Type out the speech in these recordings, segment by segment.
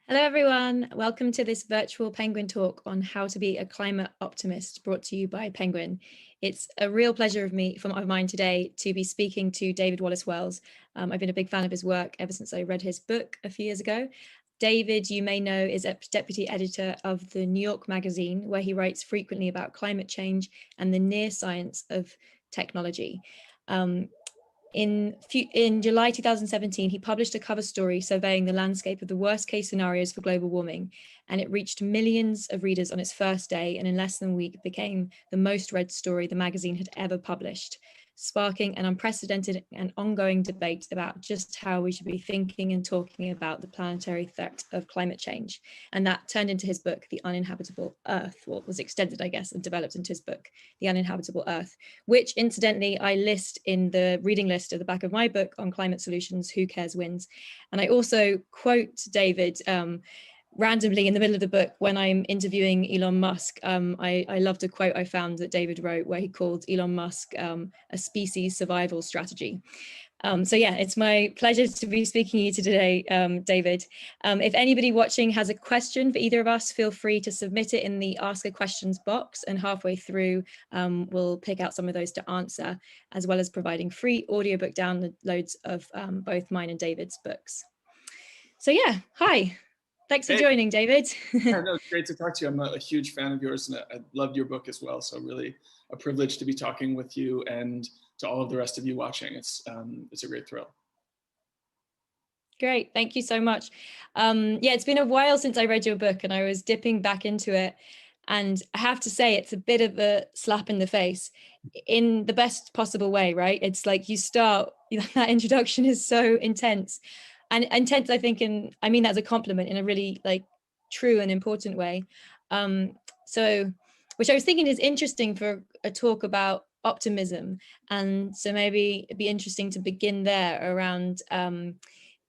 Hello everyone, welcome to this virtual Penguin talk on how to be a climate optimist, brought to you by Penguin. It's a real pleasure of mine today to be speaking to David Wallace-Wells. I've been a big fan of his work ever since I read his book a few years ago. David, you may know, is a deputy editor of the New York Magazine, where he writes frequently about climate change and the near science of technology. In July 2017, he published a cover story surveying the landscape of the worst case scenarios for global warming, and it reached millions of readers on its first day, and in less than a week became the most read story the magazine had ever published, sparking an unprecedented and ongoing debate about just how we should be thinking and talking about the planetary threat of climate change. And that turned into his book, The Uninhabitable Earth, or was extended, I guess, and developed into his book, The Uninhabitable Earth, which incidentally I list in the reading list at the back of my book on climate solutions, Who Cares Wins. And I also quote David randomly in the middle of the book when I'm interviewing Elon Musk. I loved a quote I found that David wrote where he called Elon Musk a species survival strategy. So yeah, it's my pleasure to be speaking to you today, David. If anybody watching has a question for either of us, feel free to submit it in the Ask a Questions box, and halfway through, we'll pick out some of those to answer, as well as providing free audiobook downloads of both mine and David's books. So yeah, hi. Thanks for joining, David. Yeah, no, it's great to talk to you. I'm a huge fan of yours, and I loved your book as well. So really a privilege to be talking with you, and to all of the rest of you watching. It's a great thrill. Great, thank you so much. Yeah, it's been a while since I read your book, and I was dipping back into it. And I have to say, it's a bit of a slap in the face in the best possible way, right? It's like you start, that introduction is so intense. And intense, I think, I mean that as a compliment in a really true and important way. So, which I was thinking is interesting for a talk about optimism. And so maybe it'd be interesting to begin there around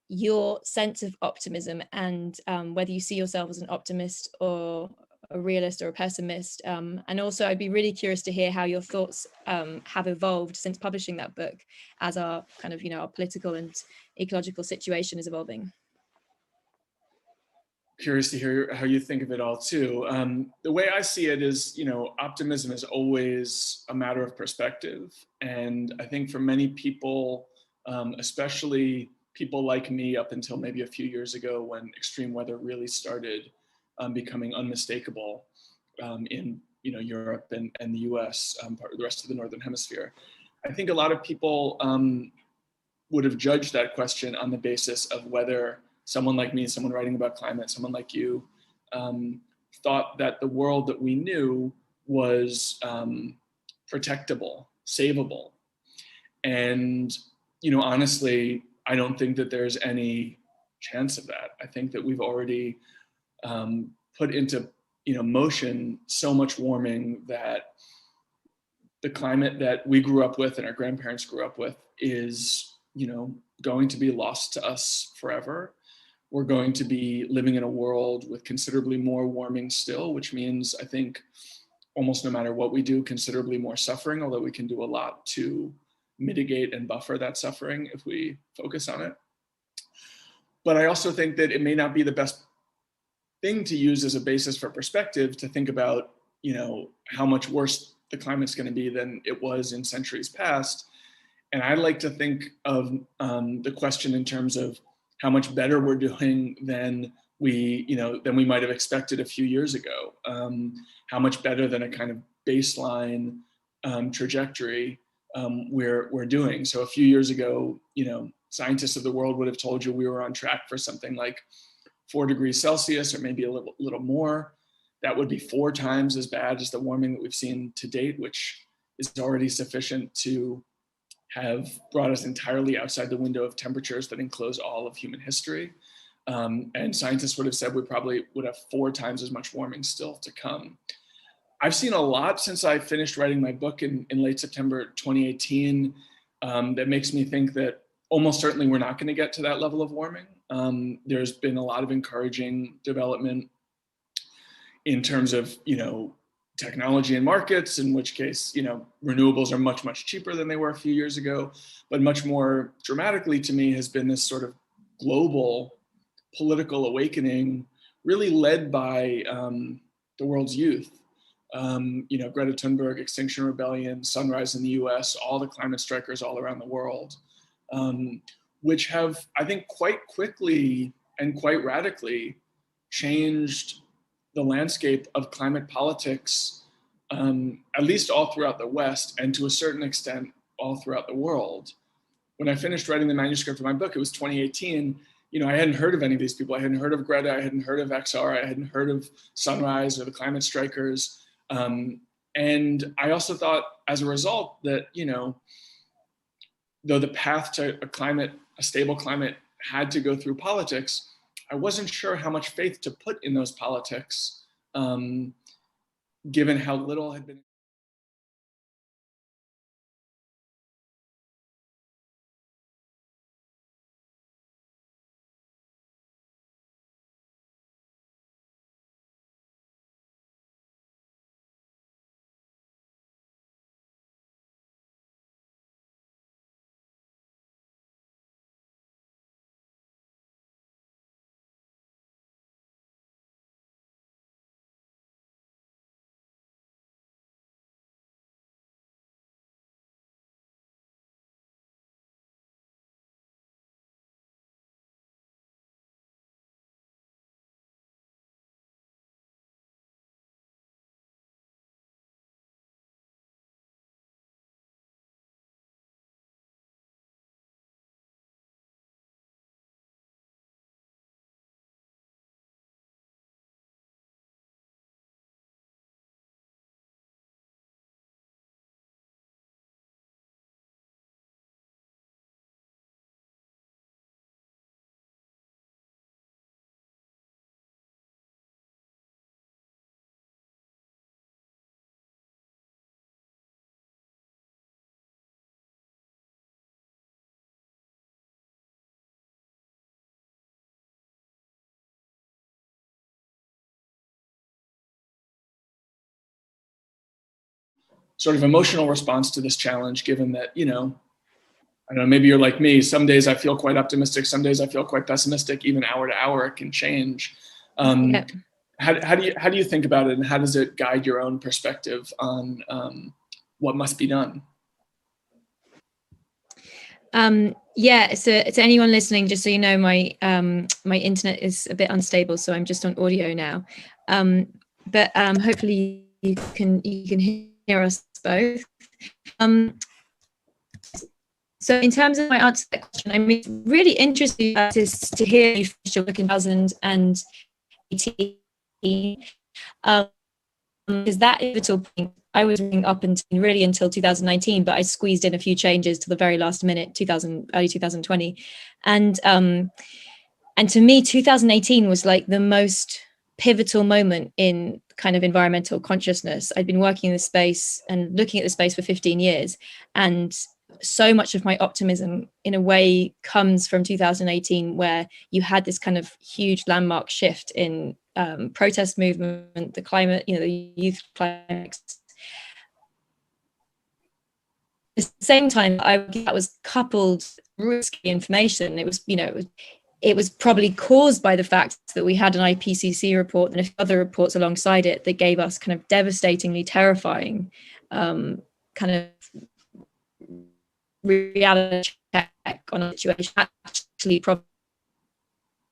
your sense of optimism and whether you see yourself as an optimist or a realist or a pessimist. And also I'd be really curious to hear how your thoughts have evolved since publishing that book, as our kind of, our political and ecological situation is evolving. Curious to hear how you think of it all too. The way I see it is, optimism is always a matter of perspective. And I think for many people, especially people like me up until maybe a few years ago when extreme weather really started becoming unmistakable in Europe and the US, part of the rest of the Northern Hemisphere. I think a lot of people would have judged that question on the basis of whether someone like me, someone writing about climate, someone like you, thought that the world that we knew was protectable, savable. And, honestly, I don't think that there's any chance of that. I think that we've already put into motion so much warming that the climate that we grew up with and our grandparents grew up with is going to be lost to us forever. We're going to be living in a world with considerably more warming still, which means I think almost no matter what we do, considerably more suffering, although we can do a lot to mitigate and buffer that suffering if we focus on it. But I also think that it may not be the best thing to use as a basis for perspective to think about, how much worse the climate's going to be than it was in centuries past. And I like to think of the question in terms of how much better we're doing than we might have expected a few years ago. How much better than a kind of baseline trajectory we're doing. So a few years ago, scientists of the world would have told you we were on track for something like 4 degrees Celsius or maybe a little more. That would be 4 times as bad as the warming that we've seen to date, which is already sufficient to have brought us entirely outside the window of temperatures that enclose all of human history. And scientists would have said we probably would have 4 times as much warming still to come. I've seen a lot since I finished writing my book in late September 2018 that makes me think that almost certainly we're not going to get to that level of warming. There's been a lot of encouraging development in terms of, technology and markets, in which case, renewables are much, much cheaper than they were a few years ago. But much more dramatically to me has been this sort of global political awakening, really led by the world's youth. Greta Thunberg, Extinction Rebellion, Sunrise in the US, all the climate strikers all around the world, which have, I think, quite quickly and quite radically changed the landscape of climate politics, at least all throughout the West, and to a certain extent, all throughout the world. When I finished writing the manuscript of my book, it was 2018. I hadn't heard of any of these people. I hadn't heard of Greta, I hadn't heard of XR, I hadn't heard of Sunrise or the climate strikers. And I also thought, as a result, that, though the path to a stable climate had to go through politics, I wasn't sure how much faith to put in those politics, given how little had been. Sort of emotional response to this challenge, given that, I don't know, maybe you're like me. Some days I feel quite optimistic. Some days I feel quite pessimistic. Even hour to hour, it can change. Yeah. How do you think about it, and how does it guide your own perspective on what must be done? Yeah, so to anyone listening, just so you know, my internet is a bit unstable, so I'm just on audio now. But hopefully you can hear us both. So in terms of my answer to that question, I mean, it's really interesting to hear you finish your book in 2018, because that pivotal point, I was reading up until 2019, but I squeezed in a few changes to the very last minute, early 2020, and to me, 2018 was like the most pivotal moment in kind of environmental consciousness. I'd been working in this space and looking at the space for 15 years, and so much of my optimism in a way comes from 2018, where you had this kind of huge landmark shift in protest movement, the climate, the youth climate. At the same time, that was coupled risky information. It was, it was probably caused by the fact that we had an IPCC report and other reports alongside it that gave us kind of devastatingly terrifying kind of reality check on a situation. Actually, probably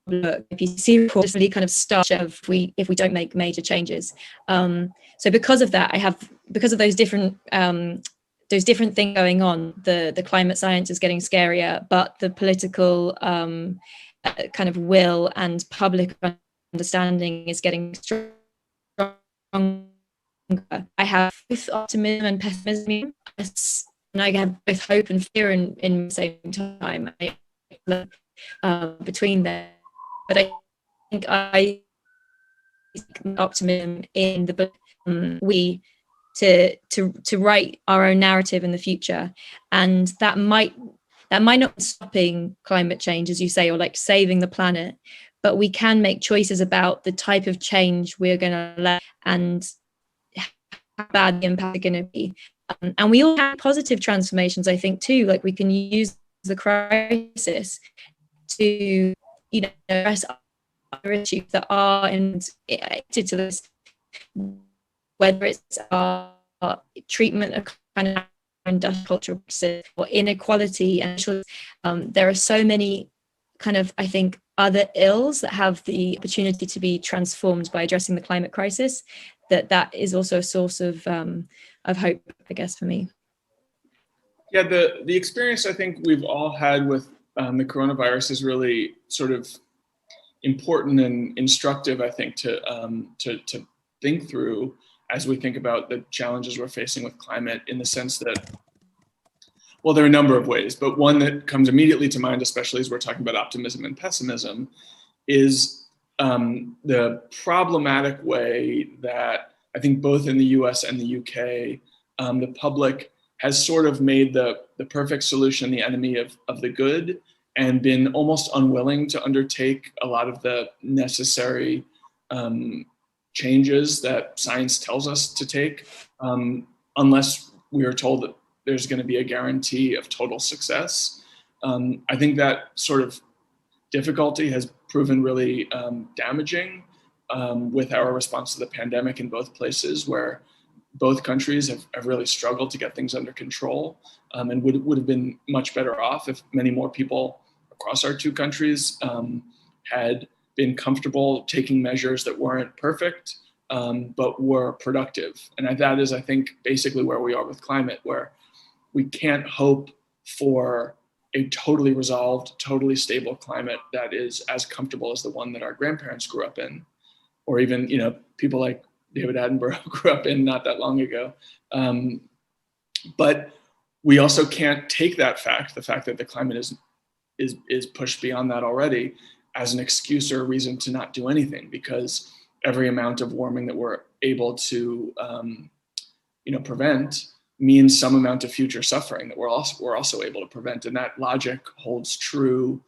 IPCC report really kind of start of if we don't make major changes. So because of that, because of those different things going on, the climate science is getting scarier, but the political kind of will and public understanding is getting stronger. I have both optimism and pessimism, and I have both hope and fear in the same time, between them. But I think optimism in the book, to write our own narrative in the future, and that might not be stopping climate change, as you say, or like saving the planet, but we can make choices about the type of change we're going to let and how bad the impact is going to be. And we all have positive transformations, I think, too. Like we can use the crisis to, address issues that are related to this, whether it's our treatment of kind of industrial cultural practices or inequality. And there are so many kind of, I think, other ills that have the opportunity to be transformed by addressing the climate crisis, that is also a source of hope, I guess, for me. Yeah, the experience I think we've all had with the coronavirus is really sort of important and instructive, I think, to think through as we think about the challenges we're facing with climate, in the sense that, well, there are a number of ways, but one that comes immediately to mind, especially as we're talking about optimism and pessimism, is the problematic way that I think both in the US and the UK, the public has sort of made the perfect solution the enemy of the good, and been almost unwilling to undertake a lot of the necessary changes that science tells us to take, unless we are told that there's going to be a guarantee of total success. I think that sort of difficulty has proven really damaging with our response to the pandemic in both places, where both countries have really struggled to get things under control, and would have been much better off if many more people across our two countries had been comfortable taking measures that weren't perfect, but were productive. And that is, I think, basically where we are with climate, where we can't hope for a totally resolved, totally stable climate that is as comfortable as the one that our grandparents grew up in, or even, you know, people like David Attenborough grew up in not that long ago. But we also can't take that fact, the fact that the climate is pushed beyond that already, as an excuse or a reason to not do anything, because every amount of warming that we're able to prevent means some amount of future suffering that we're also able to prevent. And that logic holds true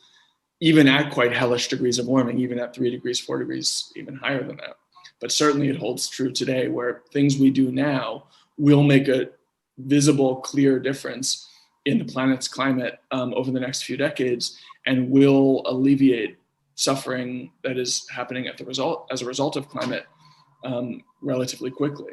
even at quite hellish degrees of warming, even at 3 degrees, 4 degrees, even higher than that. But certainly it holds true today, where things we do now will make a visible, clear difference in the planet's climate over the next few decades, and will alleviate suffering that is happening as a result of climate relatively quickly.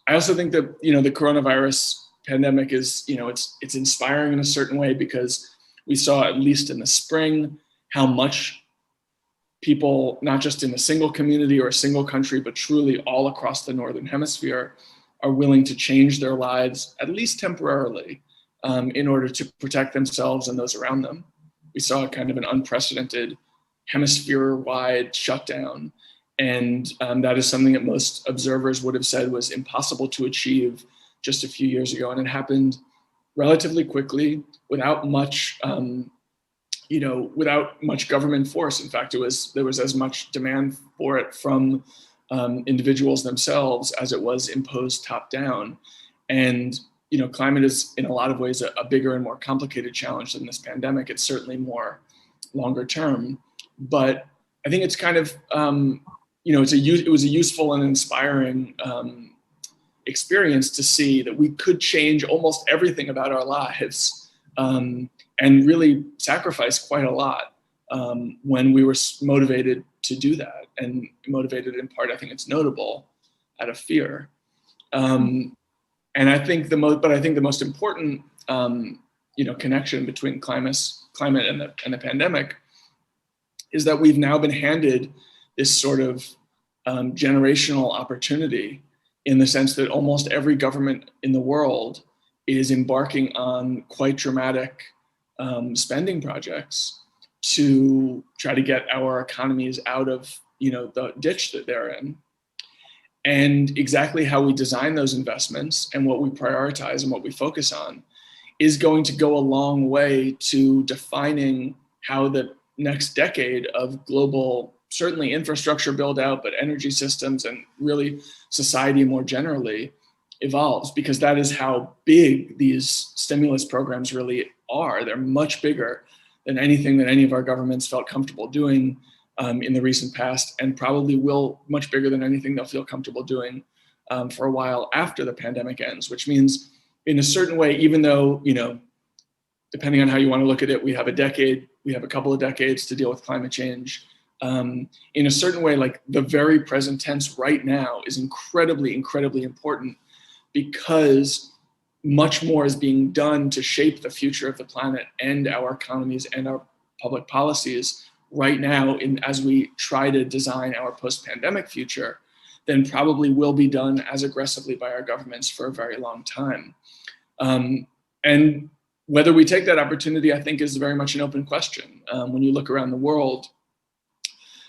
I also think that, you know, the coronavirus pandemic is, you know, it's inspiring in a certain way, because we saw, at least in the spring, how much people, not just in a single community or a single country, but truly all across the Northern Hemisphere, are willing to change their lives, at least temporarily, in order to protect themselves and those around them. We saw kind of an unprecedented hemisphere-wide shutdown. And that is something that most observers would have said was impossible to achieve just a few years ago. And it happened relatively quickly, without much, without much government force. In fact, there was as much demand for it from individuals themselves as it was imposed top down. And, you know, climate is in a lot of ways a bigger and more complicated challenge than this pandemic. It's certainly more longer term, but I think it's kind of, it was a useful and inspiring experience to see that we could change almost everything about our lives, and really sacrifice quite a lot when we were motivated to do that, and motivated in part, I think it's notable, out of fear. And I think the most important connection between climate and the pandemic is that we've now been handed this sort of generational opportunity, in the sense that almost every government in the world is embarking on quite dramatic spending projects to try to get our economies out of the ditch that they're in. And exactly how we design those investments and what we prioritize and what we focus on is going to go a long way to defining how the next decade of global, certainly infrastructure build out, but energy systems and really society more generally evolves, because that is how big these stimulus programs really are. They're much bigger than anything that any of our governments felt comfortable doing in the recent past, and probably will much bigger than anything they'll feel comfortable doing for a while after the pandemic ends, which means in a certain way, even though, depending on how you want to look at it, we have a couple of decades to deal with climate change. in a certain way, like the very present tense right now is incredibly, incredibly important, because much more is being done to shape the future of the planet and our economies and our public policies right now as we try to design our post-pandemic future, than probably will be done as aggressively by our governments for a very long time. And whether we take that opportunity, I think, is very much an open question. When you look around the world,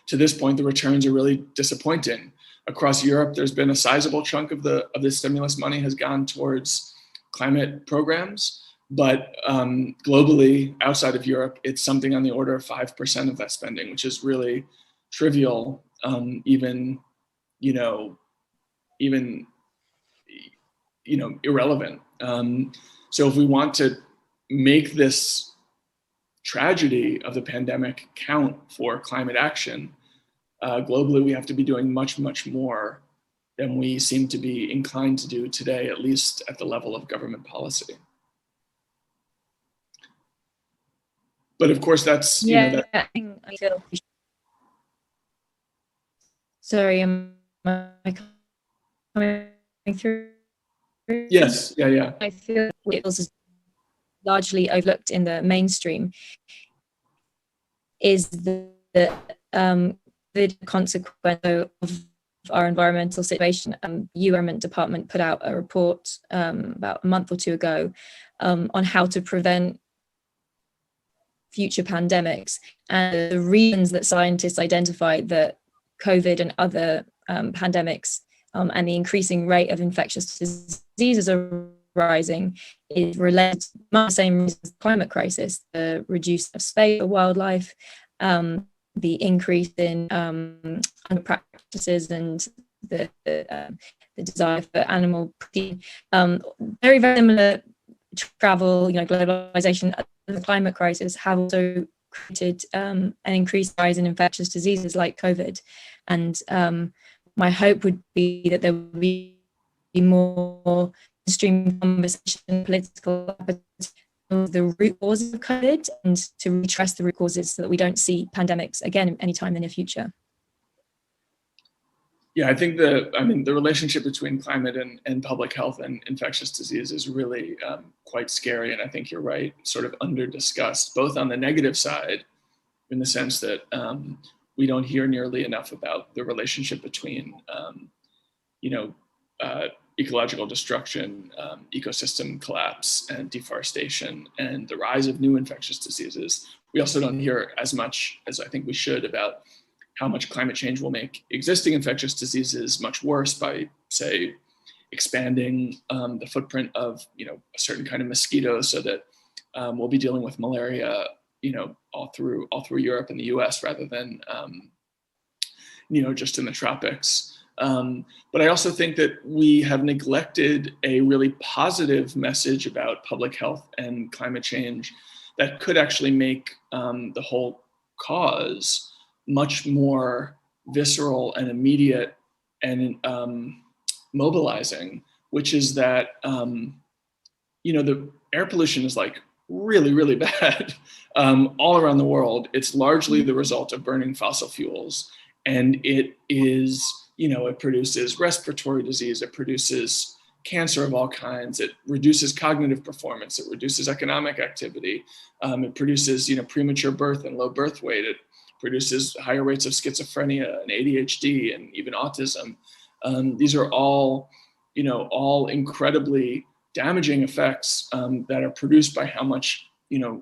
to this point, the returns are really disappointing. Across Europe, there's been a sizable chunk of the stimulus money has gone towards climate programs, but globally, outside of Europe, it's something on the order of 5% of that spending, which is really trivial, even irrelevant. So if we want to make this tragedy of the pandemic count for climate action, globally, we have to be doing much, much more than we seem to be inclined to do today, at least at the level of government policy. But of course, that's, I feel. Sorry, am I coming through? Yes, yeah. I feel it was largely overlooked in the mainstream is the consequence of our environmental situation. The Environment Department put out a report about a month or two ago on how to prevent future pandemics, and the reasons that scientists identify that COVID and other pandemics and the increasing rate of infectious diseases are rising is related to the same reasons as the climate crisis: the reduced space for wildlife, the increase in practices, and the desire for animal protein. Very, very similar travel, globalization, the climate crisis have also created an increased rise in infectious diseases like COVID. And my hope would be that there would be more mainstream conversation, political of the root causes of COVID, and to redress the root causes so that we don't see pandemics again anytime in the near future. Yeah, I think the relationship between climate and public health and infectious disease is really quite scary. And I think you're right, sort of under-discussed, both on the negative side, in the sense that we don't hear nearly enough about the relationship between, ecological destruction, ecosystem collapse, and deforestation, and the rise of new infectious diseases. We also don't hear as much as I think we should about how much climate change will make existing infectious diseases much worse by, say, expanding the footprint of a certain kind of mosquito, so that we'll be dealing with malaria, all through Europe and the U.S. rather than just in the tropics. But I also think that we have neglected a really positive message about public health and climate change that could actually make the whole cause much more visceral and immediate and mobilizing, which is that the air pollution is like really, really bad all around the world. It's largely the result of burning fossil fuels, and it is, it produces respiratory disease, it produces cancer of all kinds, it reduces cognitive performance, it reduces economic activity, it produces, premature birth and low birth weight, it produces higher rates of schizophrenia and ADHD and even autism. These are all, all incredibly damaging effects that are produced by how much,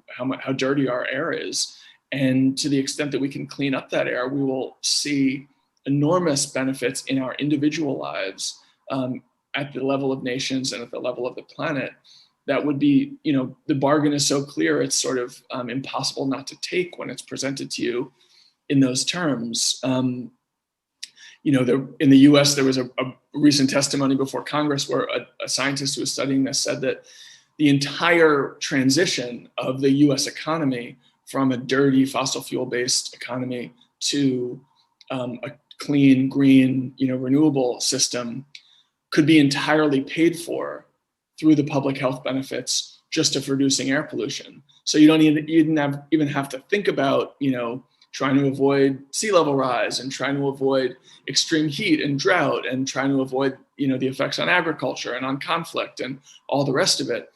how dirty our air is. And to the extent that we can clean up that air, we will see enormous benefits in our individual lives at the level of nations and at the level of the planet. That would be, the bargain is so clear, it's sort of impossible not to take when it's presented to you in those terms. In the US, there was a recent testimony before Congress where a scientist who was studying this said that the entire transition of the US economy from a dirty fossil fuel-based economy to a clean, green, renewable system could be entirely paid for through the public health benefits just of reducing air pollution. So you don't even have to think about, trying to avoid sea level rise and trying to avoid extreme heat and drought and trying to avoid, the effects on agriculture and on conflict and all the rest of it.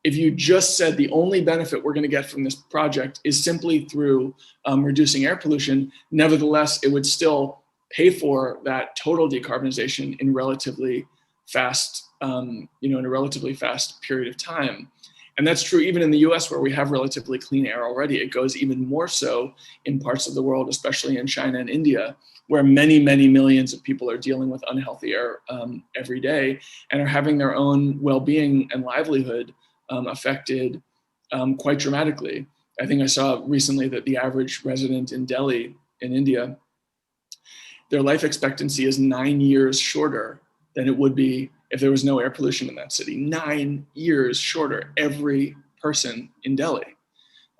If you just said the only benefit we're going to get from this project is simply through reducing air pollution, nevertheless, it would still pay for that total decarbonization in relatively fast, in a relatively fast period of time. And that's true even in the US, where we have relatively clean air already. It goes even more so in parts of the world, especially in China and India, where many, many millions of people are dealing with unhealthy air every day and are having their own well-being and livelihood affected quite dramatically. I think I saw recently that the average resident in Delhi in India, their life expectancy is 9 years shorter than it would be if there was no air pollution in that city. 9 years shorter, every person in Delhi.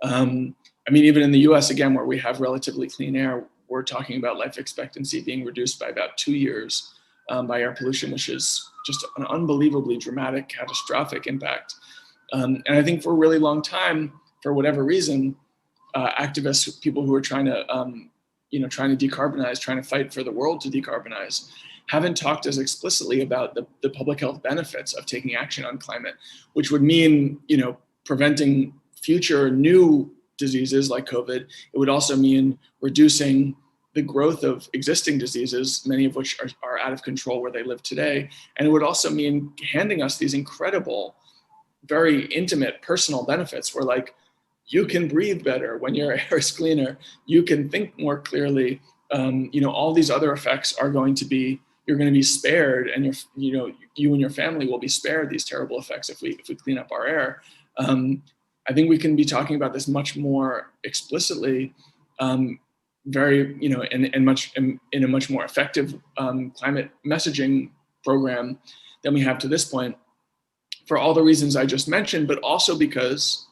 Even in the US, again, where we have relatively clean air, we're talking about life expectancy being reduced by about 2 years by air pollution, which is just an unbelievably dramatic, catastrophic impact. And I think for a really long time, for whatever reason, activists, people who are trying to decarbonize, trying to fight for the world to decarbonize, haven't talked as explicitly about the public health benefits of taking action on climate, which would mean, preventing future new diseases like COVID. It would also mean reducing the growth of existing diseases, many of which are out of control where they live today. And it would also mean handing us these incredible, very intimate personal benefits where, like, you can breathe better when your air is cleaner, you can think more clearly, all these other effects are going to be, you're going to be spared, and you and your family will be spared these terrible effects if we clean up our air. I think we can be talking about this much more explicitly, in a much more effective climate messaging program than we have to this point, for all the reasons I just mentioned, but also because,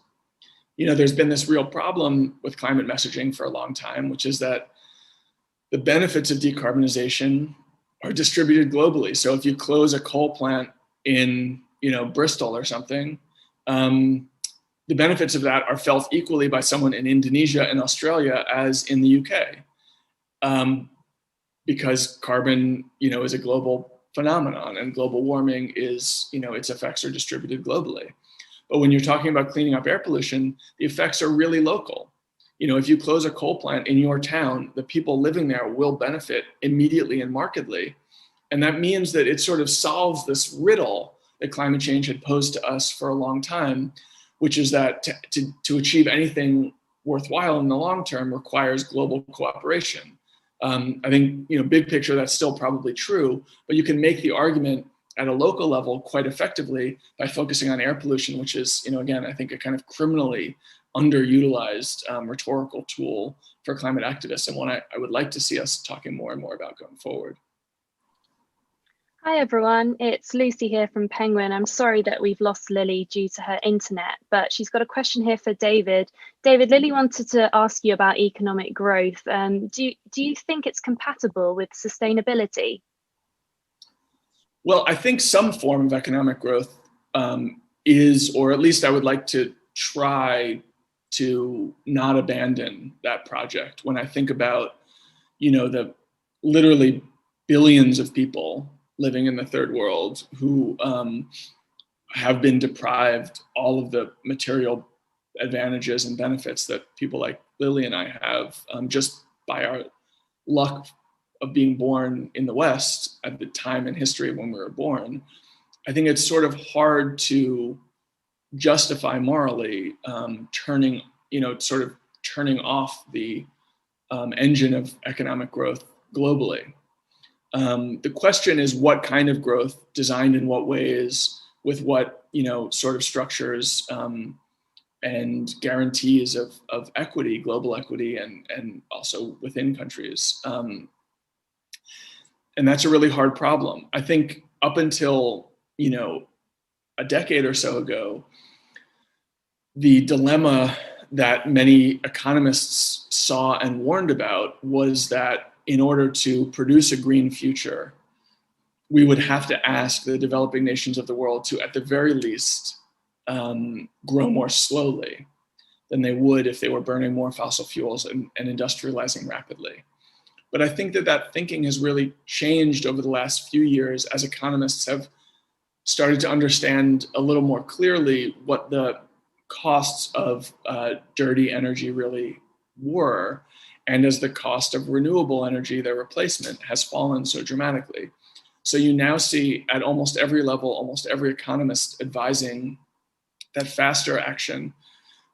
there's been this real problem with climate messaging for a long time, which is that the benefits of decarbonization are distributed globally. So if you close a coal plant in, Bristol or something, the benefits of that are felt equally by someone in Indonesia and Australia as in the UK, because carbon, is a global phenomenon, and global warming is, its effects are distributed globally. But when you're talking about cleaning up air pollution, the effects are really local. If you close a coal plant in your town, the people living there will benefit immediately and markedly. And that means that it sort of solves this riddle that climate change had posed to us for a long time, which is that to achieve anything worthwhile in the long term requires global cooperation. I think, big picture, that's still probably true, but you can make the argument at a local level quite effectively by focusing on air pollution, which is, again, I think a kind of criminally underutilized rhetorical tool for climate activists, and one I would like to see us talking more and more about going forward. Hi everyone, it's Lucy here from Penguin. I'm sorry that we've lost Lily due to her internet, but she's got a question here for David. David, Lily wanted to ask you about economic growth. Do you think it's compatible with sustainability? Well, I think some form of economic growth is, or at least I would like to try to not abandon that project. When I think about, the literally billions of people living in the third world who have been deprived all of the material advantages and benefits that people like Lily and I have, just by our luck of being born in the West at the time in history when we were born, I think it's sort of hard to justify morally turning off the engine of economic growth globally. The question is what kind of growth, designed in what ways, with what sort of structures and guarantees of equity, global equity, and also within countries. And that's a really hard problem. I think up until a decade or so ago, the dilemma that many economists saw and warned about was that in order to produce a green future, we would have to ask the developing nations of the world to, at the very least, grow more slowly. than they would if they were burning more fossil fuels and industrializing rapidly. But I think that thinking has really changed over the last few years as economists have started to understand a little more clearly what the costs of dirty energy really were, and as the cost of renewable energy, their replacement, has fallen so dramatically. So you now see at almost every level, almost every economist advising that faster action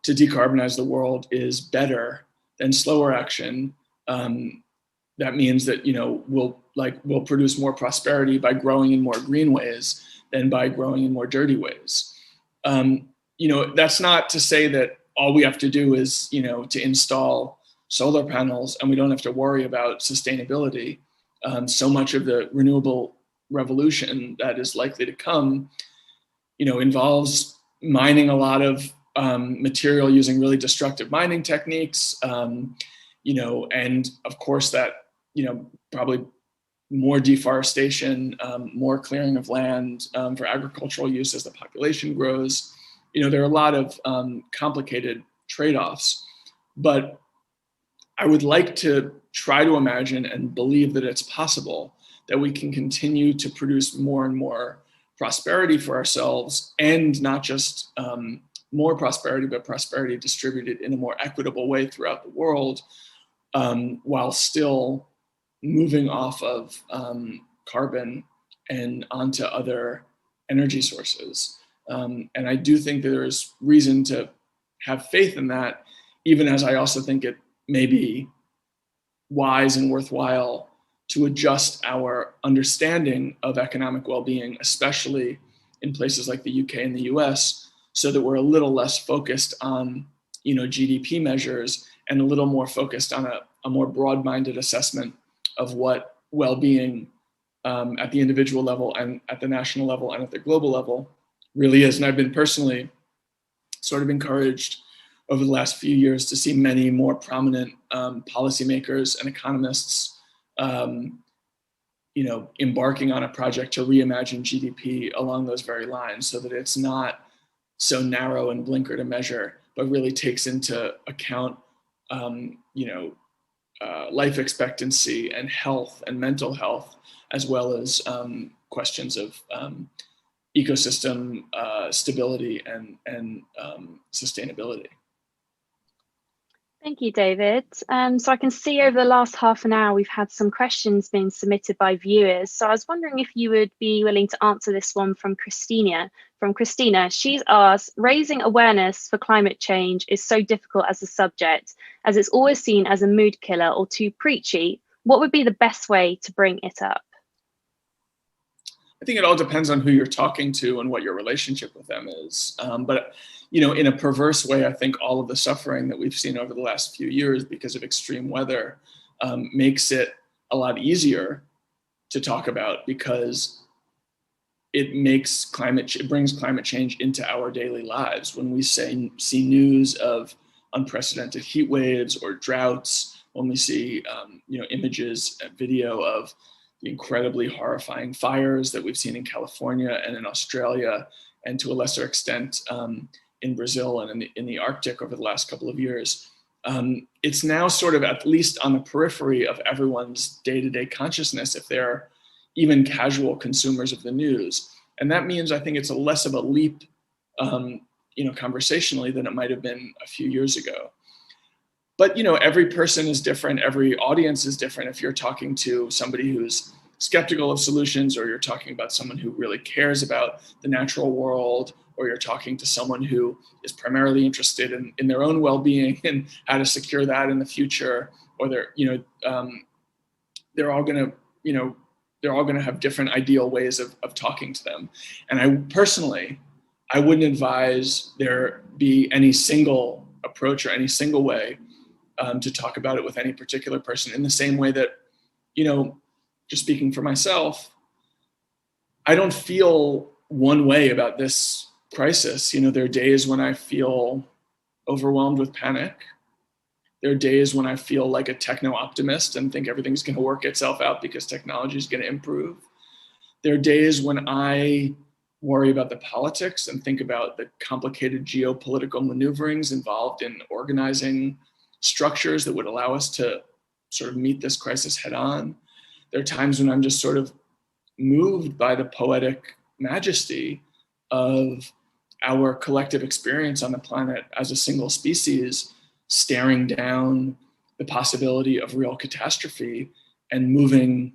to decarbonize the world is better than slower action. That means that we'll produce more prosperity by growing in more green ways than by growing in more dirty ways. That's not to say that all we have to do is to install solar panels and we don't have to worry about sustainability. So much of the renewable revolution that is likely to come, involves mining a lot of material using really destructive mining techniques, and of course that, probably more deforestation, more clearing of land for agricultural use as the population grows. There are a lot of complicated trade-offs, but I would like to try to imagine and believe that it's possible that we can continue to produce more and more prosperity for ourselves, and not just more prosperity, but prosperity distributed in a more equitable way throughout the world, while still moving off of carbon and onto other energy sources. And I do think that there's reason to have faith in that, even as I also think it may be wise and worthwhile to adjust our understanding of economic well-being, especially in places like the UK and the US, so that we're a little less focused on GDP measures and a little more focused on a more broad-minded assessment of what well-being at the individual level and at the national level and at the global level really is. And I've been personally sort of encouraged over the last few years to see many more prominent policymakers and economists embarking on a project to reimagine GDP along those very lines, so that it's not so narrow and blinkered a measure, but really takes into account life expectancy and health and mental health, as well as questions of ecosystem stability and sustainability. Thank you, David. So I can see over the last half an hour, we've had some questions being submitted by viewers. So I was wondering if you would be willing to answer this one from Christina. She's asked, raising awareness for climate change is so difficult as a subject, as it's always seen as a mood killer or too preachy. What would be the best way to bring it up? I think it all depends on who you're talking to and what your relationship with them is. But in a perverse way, I think all of the suffering that we've seen over the last few years because of extreme weather makes it a lot easier to talk about, because it brings climate change into our daily lives. When we see news of unprecedented heat waves or droughts, when we see images and video of the incredibly horrifying fires that we've seen in California and in Australia, and to a lesser extent in Brazil and in the Arctic over the last couple of years. It's now sort of at least on the periphery of everyone's day-to-day consciousness, if they're even casual consumers of the news. And that means I think it's less of a leap conversationally than it might have been a few years ago. But every person is different, every audience is different. If you're talking to somebody who's skeptical of solutions, or you're talking about someone who really cares about the natural world, or you're talking to someone who is primarily interested in their own well-being and how to secure that in the future, or they're all going to have different ideal ways of talking to them. And I wouldn't advise there be any single approach or any single way to talk about it with any particular person, in the same way that, just speaking for myself, I don't feel one way about this crisis. There are days when I feel overwhelmed with panic. There are days when I feel like a techno-optimist and think everything's going to work itself out because technology is going to improve. There are days when I worry about the politics and think about the complicated geopolitical maneuverings involved in organizing structures that would allow us to sort of meet this crisis head on. There are times when I'm just sort of moved by the poetic majesty of our collective experience on the planet as a single species, staring down the possibility of real catastrophe and moving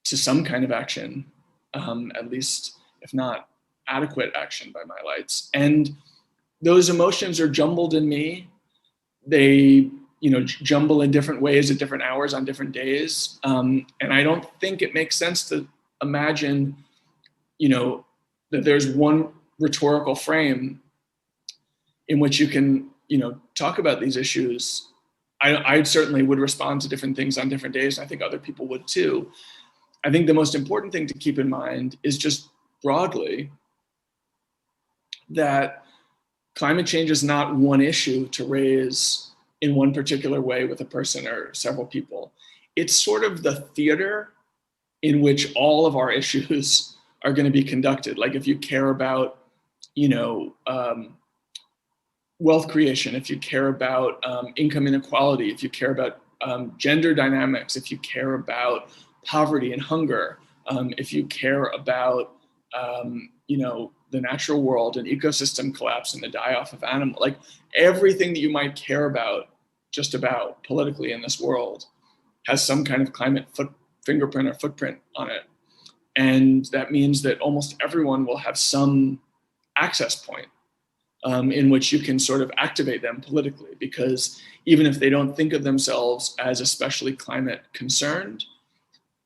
to some kind of action, at least if not adequate action by my lights. And those emotions are jumbled in me. They, jumble in different ways at different hours on different days. And I don't think it makes sense to imagine, that there's one rhetorical frame in which you can, talk about these issues. I certainly would respond to different things on different days. And I think other people would too. I think the most important thing to keep in mind is just broadly that climate change is not one issue to raise in one particular way with a person or several people. It's sort of the theater in which all of our issues are going to be conducted. Like if you care about, wealth creation, if you care about income inequality, if you care about gender dynamics, if you care about poverty and hunger, if you care about, the natural world and ecosystem collapse and the die-off of animals, like everything that you might care about, just about politically in this world, has some kind of climate fingerprint or footprint on it. And that means that almost everyone will have some access point in which you can sort of activate them politically, because even if they don't think of themselves as especially climate concerned,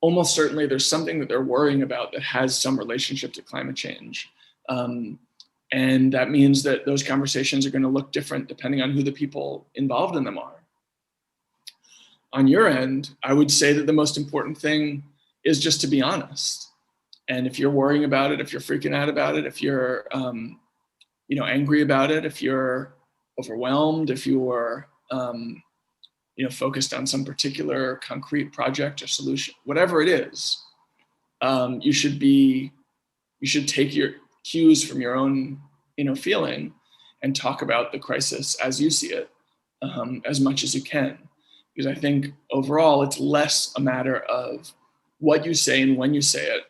almost certainly there's something that they're worrying about that has some relationship to climate change. And that means that those conversations are going to look different depending on who the people involved in them are. On your end, I would say that the most important thing is just to be honest. And if you're worrying about it, if you're freaking out about it, if you're angry about it, if you're overwhelmed, if you're focused on some particular concrete project or solution, whatever it is, you should take your cues from your own feeling and talk about the crisis as you see it as much as you can. Because I think overall it's less a matter of what you say and when you say it,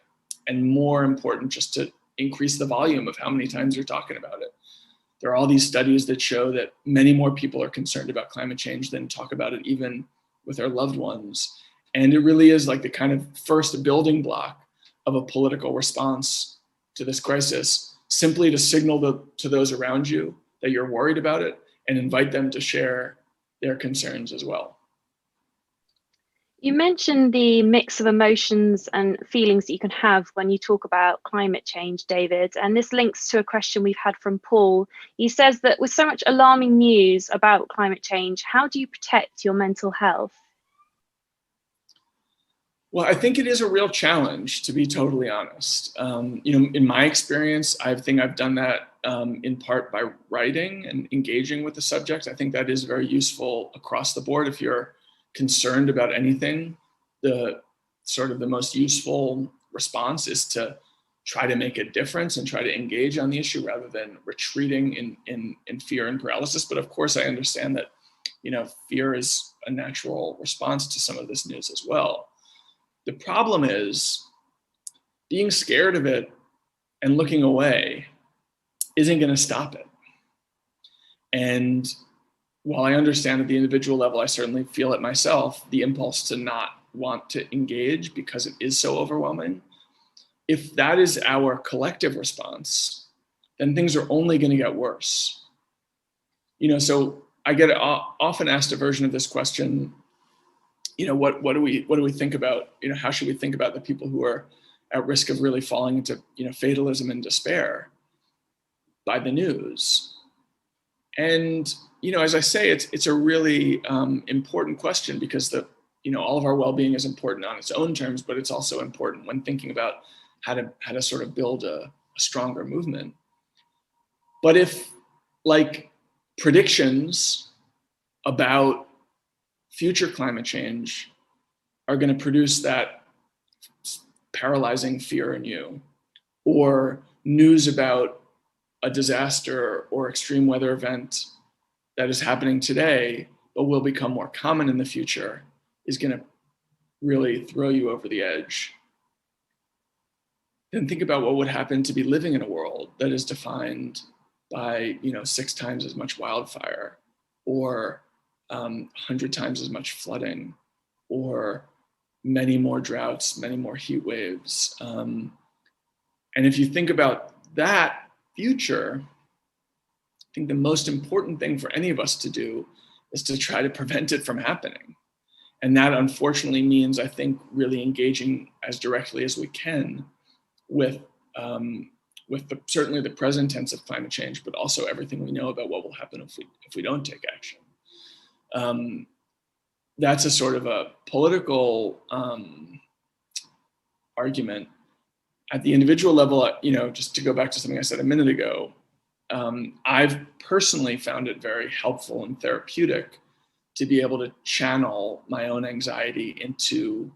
and more important just to increase the volume of how many times you're talking about it. There are all these studies that show that many more people are concerned about climate change than talk about it even with their loved ones. And it really is like the kind of first building block of a political response to this crisis, simply to signal to those around you that you're worried about it and invite them to share their concerns as well. You mentioned the mix of emotions and feelings that you can have when you talk about climate change, David, and this links to a question we've had from Paul. He says that with so much alarming news about climate change, how do you protect your mental health? Well, I think it is a real challenge, to be totally honest. In my experience, I think I've done that in part by writing and engaging with the subject. I think that is very useful across the board. If you're concerned about anything, the most useful response is to try to make a difference and try to engage on the issue rather than retreating in fear and paralysis. But of course, I understand that fear is a natural response to some of this news as well. The problem is being scared of it and looking away isn't going to stop it. And while I understand at the individual level, I certainly feel it myself, the impulse to not want to engage because it is so overwhelming. If that is our collective response, then things are only going to get worse. So I get often asked a version of this question, what do we think about, how should we think about the people who are at risk of really falling into, fatalism and despair by the news? And, as I say, it's a really important question, because all of our well-being is important on its own terms, but it's also important when thinking about how to sort of build a stronger movement. But if predictions about future climate change are going to produce that paralyzing fear in you, or news about a disaster or extreme weather event that is happening today, but will become more common in the future, is going to really throw you over the edge. Then think about what would happen to be living in a world that is defined by 6 times as much wildfire, or 100 times as much flooding, or many more droughts, many more heat waves. And if you think about that future, I think the most important thing for any of us to do is to try to prevent it from happening. And that unfortunately means, I think, really engaging as directly as we can with certainly the present tense of climate change, but also everything we know about what will happen if we don't take action. That's a sort of a political argument. At the individual level, just to go back to something I said a minute ago, I've personally found it very helpful and therapeutic to be able to channel my own anxiety into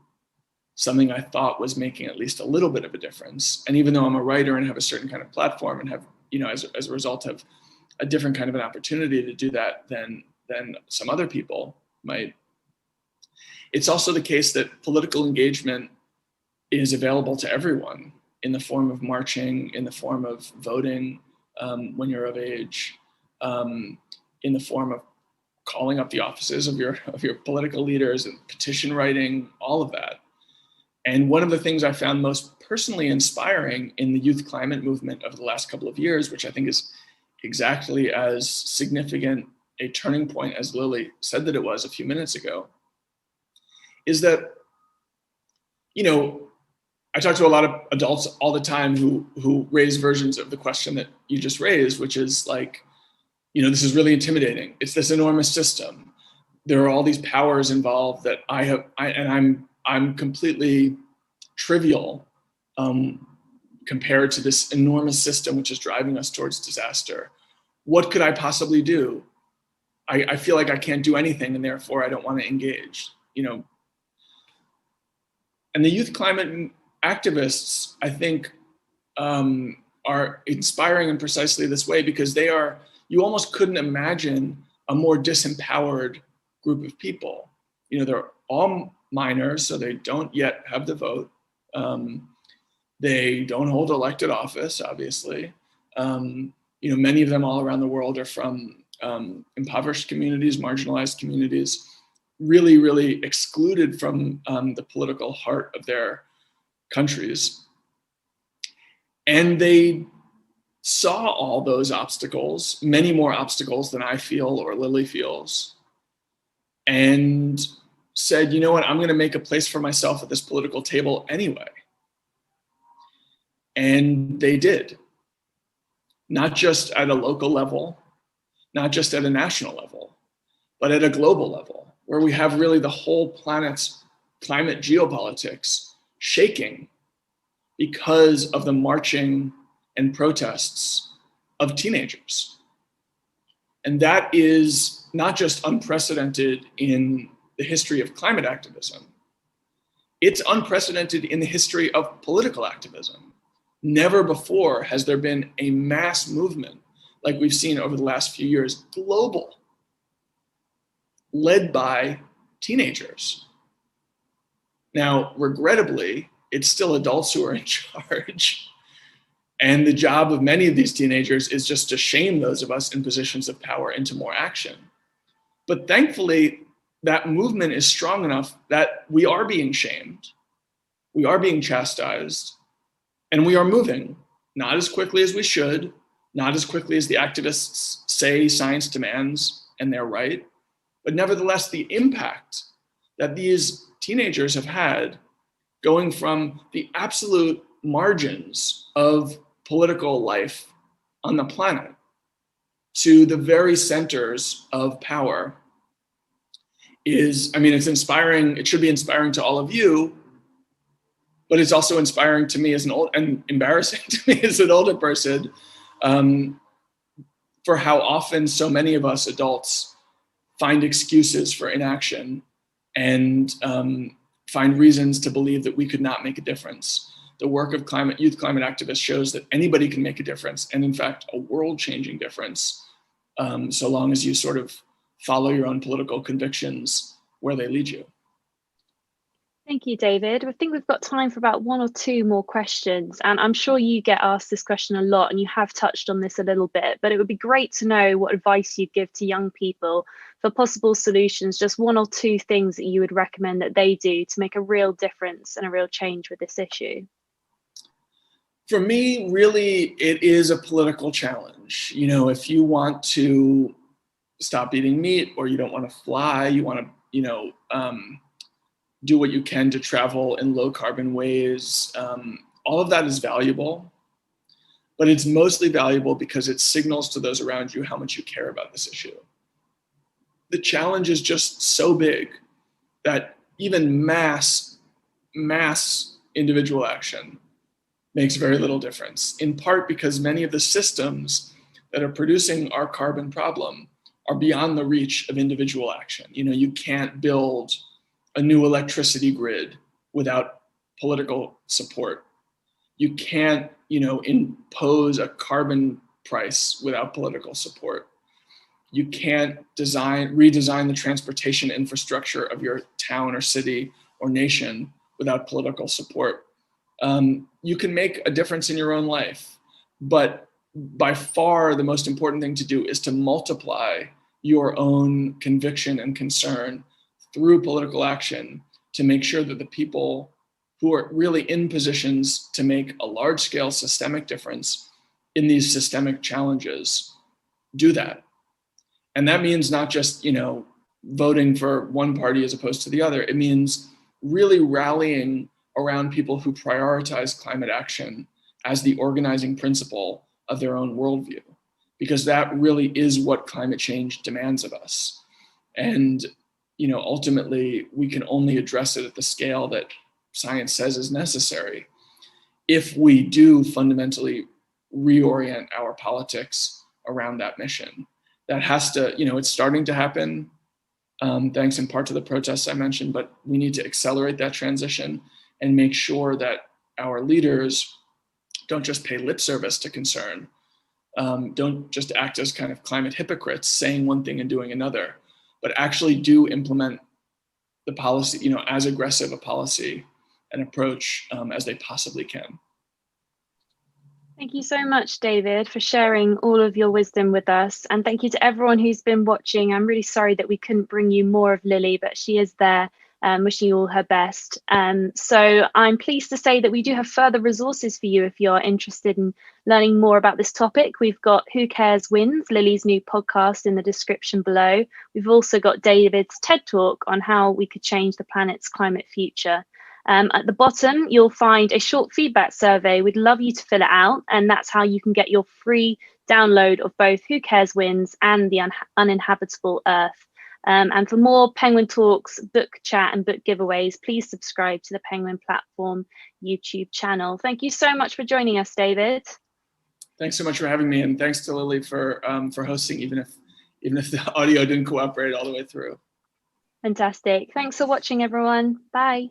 something I thought was making at least a little bit of a difference. And even though I'm a writer and have a certain kind of platform and have, as a result, have a different kind of an opportunity to do that than some other people might, it's also the case that political engagement is available to everyone in the form of marching, in the form of voting when you're of age, in the form of calling up the offices of your political leaders and petition writing, all of that. And one of the things I found most personally inspiring in the youth climate movement over the last couple of years, which I think is exactly as significant a turning point as Lily said that it was a few minutes ago, is that, I talk to a lot of adults all the time who raise versions of the question that you just raised, which is like, this is really intimidating. It's this enormous system. There are all these powers involved that I'm completely trivial compared to this enormous system which is driving us towards disaster. What could I possibly do? I feel like I can't do anything, and therefore I don't want to engage. And the youth climate activists, I think, are inspiring in precisely this way, because you almost couldn't imagine a more disempowered group of people. They're all minors, so they don't yet have the vote. They don't hold elected office, obviously. Many of them all around the world are from impoverished communities, marginalized communities, really, really excluded from the political heart of their countries. And they saw all those obstacles, many more obstacles than I feel or Lily feels, and said, you know what, I'm going to make a place for myself at this political table anyway. And they did, not just at a local level, not just at a national level, but at a global level, where we have really the whole planet's climate geopolitics shaking because of the marching and protests of teenagers. And that is not just unprecedented in the history of climate activism, it's unprecedented in the history of political activism. Never before has there been a mass movement like we've seen over the last few years, global, led by teenagers. Now, regrettably, it's still adults who are in charge. And the job of many of these teenagers is just to shame those of us in positions of power into more action. But thankfully, that movement is strong enough that we are being shamed, we are being chastised, and we are moving, not as quickly as we should, not as quickly as the activists say science demands, and they're right. But nevertheless, the impact that these teenagers have had, going from the absolute margins of political life on the planet to the very centers of power, is, it's inspiring. It should be inspiring to all of you, but it's also inspiring to me as and embarrassing to me as an older person, for how often so many of us adults find excuses for inaction and find reasons to believe that we could not make a difference. the work of youth climate activists shows that anybody can make a difference, and in fact, a world-changing difference, so long as you sort of follow your own political convictions where they lead you. Thank you, David. I think we've got time for about one or two more questions. And I'm sure you get asked this question a lot, and you have touched on this a little bit, but it would be great to know what advice you'd give to young people for possible solutions, just one or two things that you would recommend that they do to make a real difference and a real change with this issue. For me, really, it is a political challenge. You know, if you want to stop eating meat, or you don't want to fly, you want to, you know, do what you can to travel in low carbon ways. All of that is valuable, but it's mostly valuable because it signals to those around you how much you care about this issue. The challenge is just so big that even mass individual action makes very little difference, in part because many of the systems that are producing our carbon problem are beyond the reach of individual action. You know, you can't build a new electricity grid without political support. You can't, you know, impose a carbon price without political support. You can't redesign the transportation infrastructure of your town or city or nation without political support. You can make a difference in your own life, but by far the most important thing to do is to multiply your own conviction and concern through political action to make sure that the people who are really in positions to make a large-scale systemic difference in these systemic challenges do that. And that means not just, you know, voting for one party as opposed to the other. It means really rallying around people who prioritize climate action as the organizing principle of their own worldview, because that really is what climate change demands of us. And, you know, ultimately, we can only address it at the scale that science says is necessary if we do fundamentally reorient our politics around that mission. That has to, you know, it's starting to happen, thanks in part to the protests I mentioned, but we need to accelerate that transition and make sure that our leaders don't just pay lip service to concern, don't just act as kind of climate hypocrites, saying one thing and doing another, but actually do implement the policy, you know, as aggressive a policy and approach as they possibly can. Thank you so much, David, for sharing all of your wisdom with us. And thank you to everyone who's been watching. I'm really sorry that we couldn't bring you more of Lily, but she is there, wishing you all her best. So I'm pleased to say that we do have further resources for you if you're interested in learning more about this topic. We've got Who Cares Wins, Lily's new podcast, in the description below. We've also got David's TED Talk on how we could change the planet's climate future. At the bottom, you'll find a short feedback survey. We'd love you to fill it out, and that's how you can get your free download of both Who Cares Wins and The Uninhabitable Earth. And for more Penguin Talks, book chat and book giveaways, please subscribe to the Penguin Platform YouTube channel. Thank you so much for joining us, David. Thanks so much for having me, and thanks to Lily for hosting, even if the audio didn't cooperate all the way through. Fantastic. Thanks for watching, everyone. Bye.